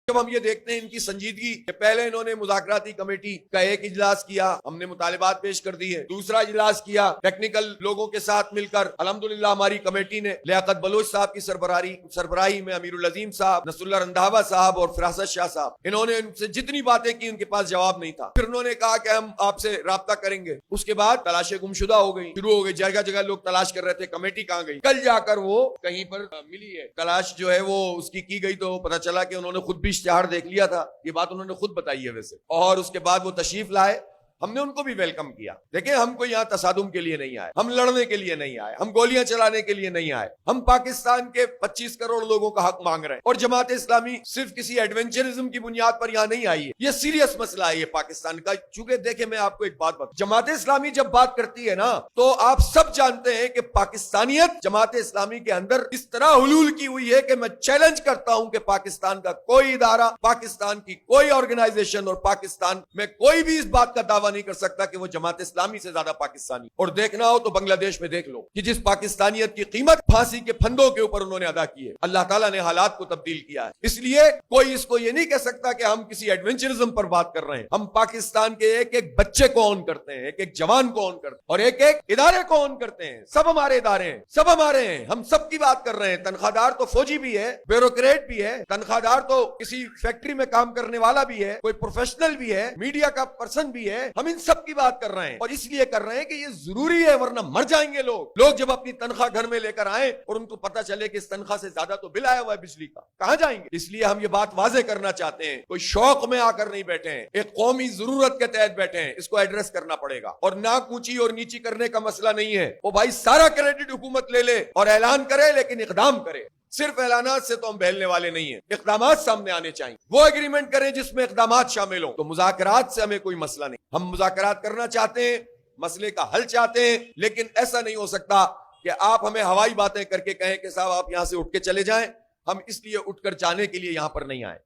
جب ہم یہ دیکھتے ہیں ان کی سنجیدگی کہ پہلے انہوں نے مذاکراتی کمیٹی کا ایک اجلاس کیا، ہم نے مطالبات پیش کر دیے، دوسرا اجلاس کیا ٹیکنیکل لوگوں کے ساتھ مل کر، الحمدللہ ہماری کمیٹی نے لیاقت بلوچ صاحب کی سربراہی میں امیر العظیم صاحب، نصر اللہ رندھاوا صاحب اور فراست شاہ صاحب، انہوں نے ان سے جتنی باتیں کی ان کے پاس جواب نہیں تھا۔ پھر انہوں نے کہا کہ ہم آپ سے رابطہ کریں گے۔ اس کے بعد تلاشیں گمشدہ ہو گئی، شروع ہو گئی، جگہ جگہ لوگ تلاش کر رہے تھے کمیٹی کہاں گئی۔ کل جا کر وہ کہیں پر ملی ہے، تلاش جو ہے وہ اس کی گئی تو پتہ چلا کہ انہوں نے خود بھی اشتہار دیکھ لیا تھا، یہ بات انہوں نے خود بتائی ہے ویسے، اور اس کے بعد وہ تشریف لائے، ہم نے ان کو بھی ویلکم کیا۔ دیکھیں ہم کوئی یہاں تصادم کے لیے نہیں آئے، ہم لڑنے کے لیے نہیں آئے، ہم گولیاں چلانے کے لیے نہیں آئے، ہم پاکستان کے 25 کروڑ لوگوں کا حق مانگ رہے ہیں، اور جماعت اسلامی صرف کسی ایڈونچرزم کی بنیاد پر یہاں نہیں آئی ہے، یہ سیریس مسئلہ ہے یہ پاکستان کا۔ چونکہ دیکھیں میں آپ کو ایک بات بتاؤں، جماعت اسلامی جب بات کرتی ہے نا تو آپ سب جانتے ہیں کہ پاکستانیت جماعت اسلامی کے اندر اس طرح حلول کی ہوئی ہے کہ میں چیلنج کرتا ہوں کہ پاکستان کا کوئی ادارہ، پاکستان کی کوئی آرگنائزیشن اور پاکستان میں کوئی بھی اس بات کا دعویٰ نہیں کر سکتا کہ وہ جماعت اسلامی سے زیادہ پاکستانی، اور دیکھنا ہو تو بنگلہ دیش میں دیکھ لو کہ جس پاکستانیت کی قیمت پھانسی کے پھندوں کے اوپر انہوں نے ادا کی ہے، اللہ تعالیٰ نے حالات کو تبدیل کیا ہے۔ اس لیے کوئی اس کو یہ نہیں کہہ سکتا کہ ہم کسی ایڈونچرزم پر بات کر رہے ہیں، ہم پاکستان کے ایک ایک بچے کو اون کرتے ہیں، ایک ایک جوان کو اون کرتے ہیں، اور ایک ایک ادارے کو اون کرتے ہیں۔ سب ہمارے ادارے ہیں، سب ہمارے ہیں، ہم سب کی بات کر رہے ہیں۔ تنخواہ دار تو فوجی بھی ہے، بیوروکریٹ بھی ہے، تنخواہ دار تو کسی فیکٹری میں کام کرنے والا بھی ہے، کوئی پروفیشنل بھی ہے، میڈیا کا پرسن بھی ہے، ہم ان سب کی بات کر رہے ہیں، اور اس لیے کر رہے ہیں کہ یہ ضروری ہے ورنہ مر جائیں گے لوگ جب اپنی تنخواہ گھر میں لے کر آئیں اور ان کو پتہ چلے کہ اس تنخواہ سے زیادہ تو بل آیا ہوا ہے بجلی کا، کہاں جائیں گے؟ اس لیے ہم یہ بات واضح کرنا چاہتے ہیں، کوئی شوق میں آ کر نہیں بیٹھے ہیں، ایک قومی ضرورت کے تحت بیٹھے ہیں، اس کو ایڈریس کرنا پڑے گا، اور ناک اونچی اور نیچی کرنے کا مسئلہ نہیں ہے۔ وہ بھائی سارا کریڈٹ حکومت لے لے اور اعلان کرے لیکن اقدام کرے، صرف اعلانات سے تو ہم بہلنے والے نہیں ہیں، اقدامات سامنے آنے چاہیے، وہ ایگریمنٹ کریں جس میں اقدامات شامل ہوں۔ تو مذاکرات سے ہمیں کوئی مسئلہ نہیں، ہم مذاکرات کرنا چاہتے ہیں، مسئلے کا حل چاہتے ہیں، لیکن ایسا نہیں ہو سکتا کہ آپ ہمیں ہوائی باتیں کر کے کہیں کہ صاحب آپ یہاں سے اٹھ کے چلے جائیں، ہم اس لیے اٹھ کر جانے کے لیے یہاں پر نہیں آئے۔